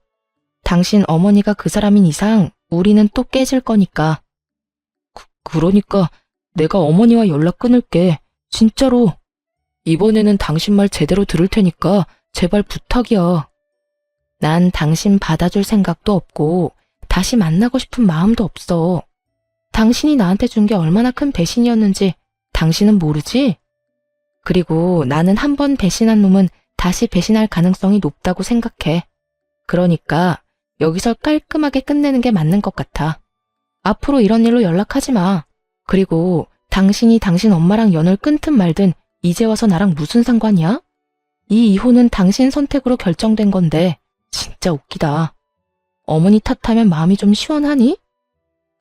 당신 어머니가 그 사람인 이상 우리는 또 깨질 거니까. 그러니까 내가 어머니와 연락 끊을게. 진짜로. 이번에는 당신 말 제대로 들을 테니까 제발 부탁이야. 난 당신 받아줄 생각도 없고 다시 만나고 싶은 마음도 없어. 당신이 나한테 준 게 얼마나 큰 배신이었는지 당신은 모르지? 그리고 나는 한 번 배신한 놈은 다시 배신할 가능성이 높다고 생각해. 그러니까 여기서 깔끔하게 끝내는 게 맞는 것 같아. 앞으로 이런 일로 연락하지 마. 그리고 당신이 당신 엄마랑 연을 끊든 말든 이제 와서 나랑 무슨 상관이야? 이 이혼은 당신 선택으로 결정된 건데 진짜 웃기다. 어머니 탓하면 마음이 좀 시원하니?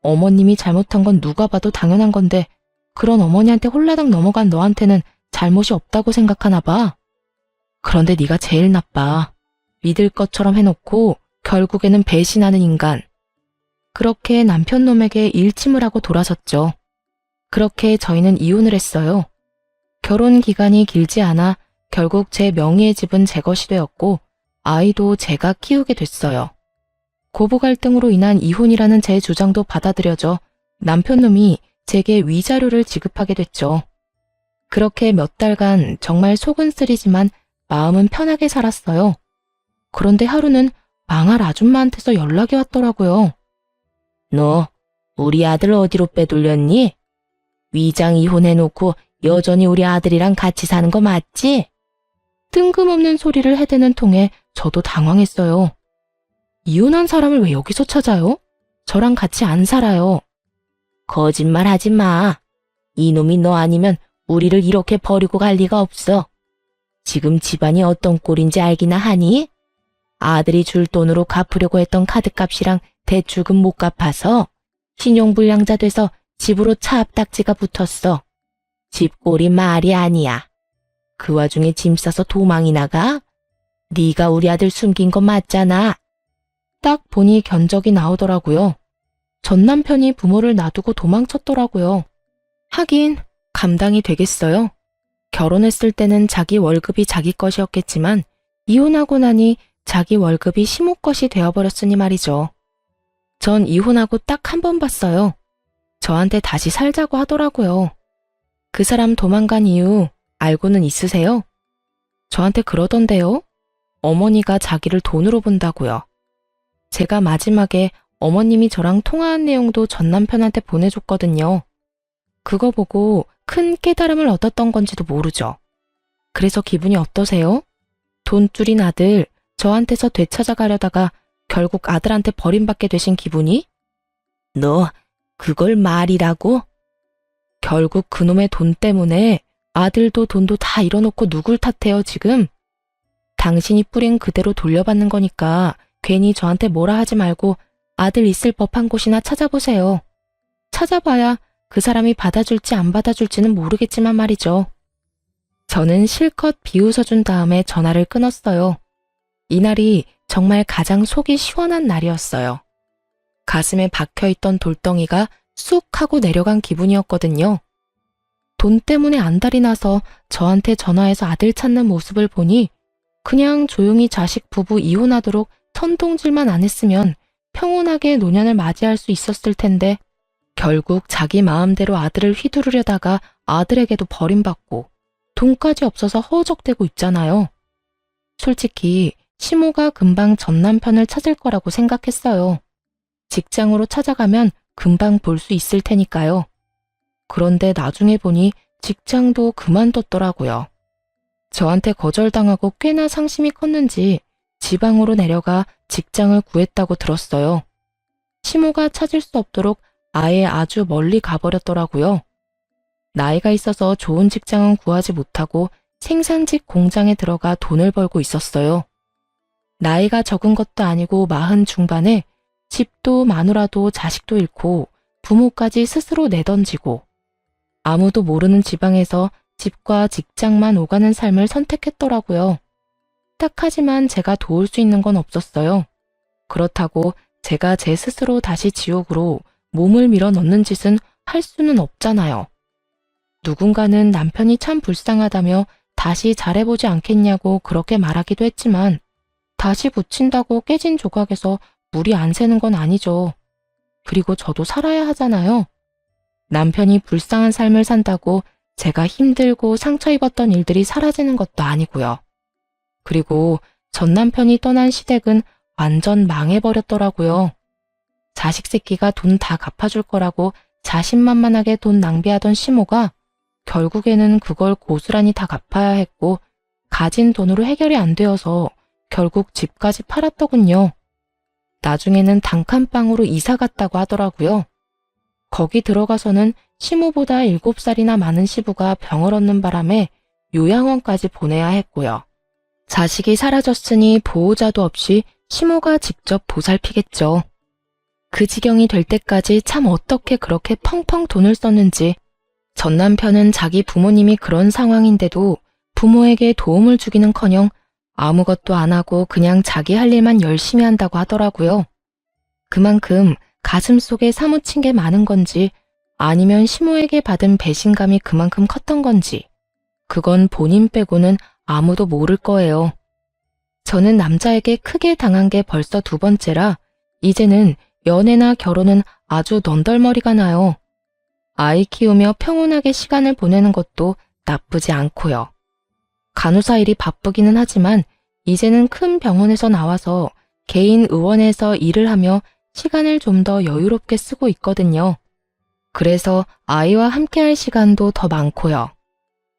어머님이 잘못한 건 누가 봐도 당연한 건데 그런 어머니한테 홀라당 넘어간 너한테는 잘못이 없다고 생각하나 봐. 그런데 네가 제일 나빠. 믿을 것처럼 해놓고 결국에는 배신하는 인간. 그렇게 남편 놈에게 일침을 하고 돌아섰죠. 그렇게 저희는 이혼을 했어요. 결혼 기간이 길지 않아 결국 제 명의의 집은 제 것이 되었고 아이도 제가 키우게 됐어요. 고부 갈등으로 인한 이혼이라는 제 주장도 받아들여져 남편 놈이 제게 위자료를 지급하게 됐죠. 그렇게 몇 달간 정말 속은 쓰리지만 마음은 편하게 살았어요. 그런데 하루는 망할 아줌마한테서 연락이 왔더라고요. 너 우리 아들 어디로 빼돌렸니? 위장 이혼해놓고 여전히 우리 아들이랑 같이 사는 거 맞지? 뜬금없는 소리를 해대는 통에 저도 당황했어요. 이혼한 사람을 왜 여기서 찾아요? 저랑 같이 안 살아요. 거짓말 하지 마. 이놈이 너 아니면 우리를 이렇게 버리고 갈 리가 없어. 지금 집안이 어떤 꼴인지 알기나 하니? 아들이 줄 돈으로 갚으려고 했던 카드값이랑 대출금 못 갚아서 신용불량자 돼서 집으로 차 앞딱지가 붙었어. 집꼴이 말이 아니야. 그 와중에 짐 싸서 도망이 나가? 네가 우리 아들 숨긴 거 맞잖아. 딱 보니 견적이 나오더라고요. 전 남편이 부모를 놔두고 도망쳤더라고요. 하긴 감당이 되겠어요. 결혼했을 때는 자기 월급이 자기 것이었겠지만 이혼하고 나니 자기 월급이 시모 것이 되어버렸으니 말이죠. 전 이혼하고 딱 한 번 봤어요. 저한테 다시 살자고 하더라고요. 그 사람 도망간 이유 알고는 있으세요? 저한테 그러던데요. 어머니가 자기를 돈으로 본다고요. 제가 마지막에 어머님이 저랑 통화한 내용도 전 남편한테 보내줬거든요. 그거 보고 큰 깨달음을 얻었던 건지도 모르죠. 그래서 기분이 어떠세요? 돈줄인 아들 저한테서 되찾아가려다가 결국 아들한테 버림받게 되신 기분이? 너 그걸 말이라고? 결국 그놈의 돈 때문에 아들도 돈도 다 잃어놓고 누굴 탓해요 지금? 당신이 뿌린 그대로 돌려받는 거니까 괜히 저한테 뭐라 하지 말고 아들 있을 법한 곳이나 찾아보세요. 찾아봐야 그 사람이 받아줄지 안 받아줄지는 모르겠지만 말이죠. 저는 실컷 비웃어준 다음에 전화를 끊었어요. 이날이 정말 가장 속이 시원한 날이었어요. 가슴에 박혀있던 돌덩이가 쑥 하고 내려간 기분이었거든요. 돈 때문에 안달이 나서 저한테 전화해서 아들 찾는 모습을 보니 그냥 조용히 자식 부부 이혼하도록 선동질만 안 했으면 평온하게 노년을 맞이할 수 있었을 텐데 결국 자기 마음대로 아들을 휘두르려다가 아들에게도 버림받고 돈까지 없어서 허우적대고 있잖아요. 솔직히 시모가 금방 전 남편을 찾을 거라고 생각했어요. 직장으로 찾아가면 금방 볼 수 있을 테니까요. 그런데 나중에 보니 직장도 그만뒀더라고요. 저한테 거절당하고 꽤나 상심이 컸는지 지방으로 내려가 직장을 구했다고 들었어요. 시모가 찾을 수 없도록 아예 아주 멀리 가버렸더라고요. 나이가 있어서 좋은 직장은 구하지 못하고 생산직 공장에 들어가 돈을 벌고 있었어요. 나이가 적은 것도 아니고 40 중반에 집도 마누라도 자식도 잃고 부모까지 스스로 내던지고 아무도 모르는 지방에서 집과 직장만 오가는 삶을 선택했더라고요. 딱하지만 제가 도울 수 있는 건 없었어요. 그렇다고 제가 제 스스로 다시 지옥으로 몸을 밀어 넣는 짓은 할 수는 없잖아요. 누군가는 남편이 참 불쌍하다며 다시 잘해보지 않겠냐고 그렇게 말하기도 했지만 다시 붙인다고 깨진 조각에서 물이 안 새는 건 아니죠. 그리고 저도 살아야 하잖아요. 남편이 불쌍한 삶을 산다고 제가 힘들고 상처 입었던 일들이 사라지는 것도 아니고요. 그리고 전 남편이 떠난 시댁은 완전 망해버렸더라고요. 자식 새끼가 돈 다 갚아줄 거라고 자신만만하게 돈 낭비하던 시모가 결국에는 그걸 고스란히 다 갚아야 했고 가진 돈으로 해결이 안 되어서 결국 집까지 팔았더군요. 나중에는 단칸방으로 이사 갔다고 하더라고요. 거기 들어가서는 시모보다 7살이나 많은 시부가 병을 얻는 바람에 요양원까지 보내야 했고요. 자식이 사라졌으니 보호자도 없이 시모가 직접 보살피겠죠. 그 지경이 될 때까지 참 어떻게 그렇게 펑펑 돈을 썼는지 전 남편은 자기 부모님이 그런 상황인데도 부모에게 도움을 주기는커녕 아무것도 안 하고 그냥 자기 할 일만 열심히 한다고 하더라고요. 그만큼 가슴 속에 사무친 게 많은 건지 아니면 시모에게 받은 배신감이 그만큼 컸던 건지 그건 본인 빼고는 아무도 모를 거예요. 저는 남자에게 크게 당한 게 벌써 2번째라 이제는 연애나 결혼은 아주 넌덜머리가 나요. 아이 키우며 평온하게 시간을 보내는 것도 나쁘지 않고요. 간호사 일이 바쁘기는 하지만 이제는 큰 병원에서 나와서 개인 의원에서 일을 하며 시간을 좀 더 여유롭게 쓰고 있거든요. 그래서 아이와 함께할 시간도 더 많고요.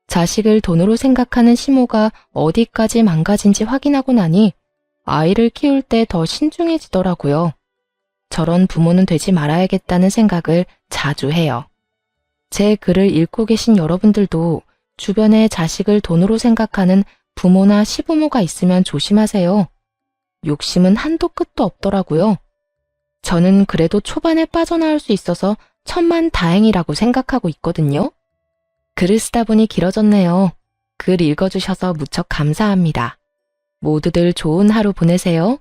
자식을 돈으로 생각하는 시모가 어디까지 망가진지 확인하고 나니 아이를 키울 때 더 신중해지더라고요. 저런 부모는 되지 말아야겠다는 생각을 자주 해요. 제 글을 읽고 계신 여러분들도 주변에 자식을 돈으로 생각하는 부모나 시부모가 있으면 조심하세요. 욕심은 한도 끝도 없더라고요. 저는 그래도 초반에 빠져나올 수 있어서 천만다행이라고 생각하고 있거든요. 글을 쓰다 보니 길어졌네요. 글 읽어주셔서 무척 감사합니다. 모두들 좋은 하루 보내세요.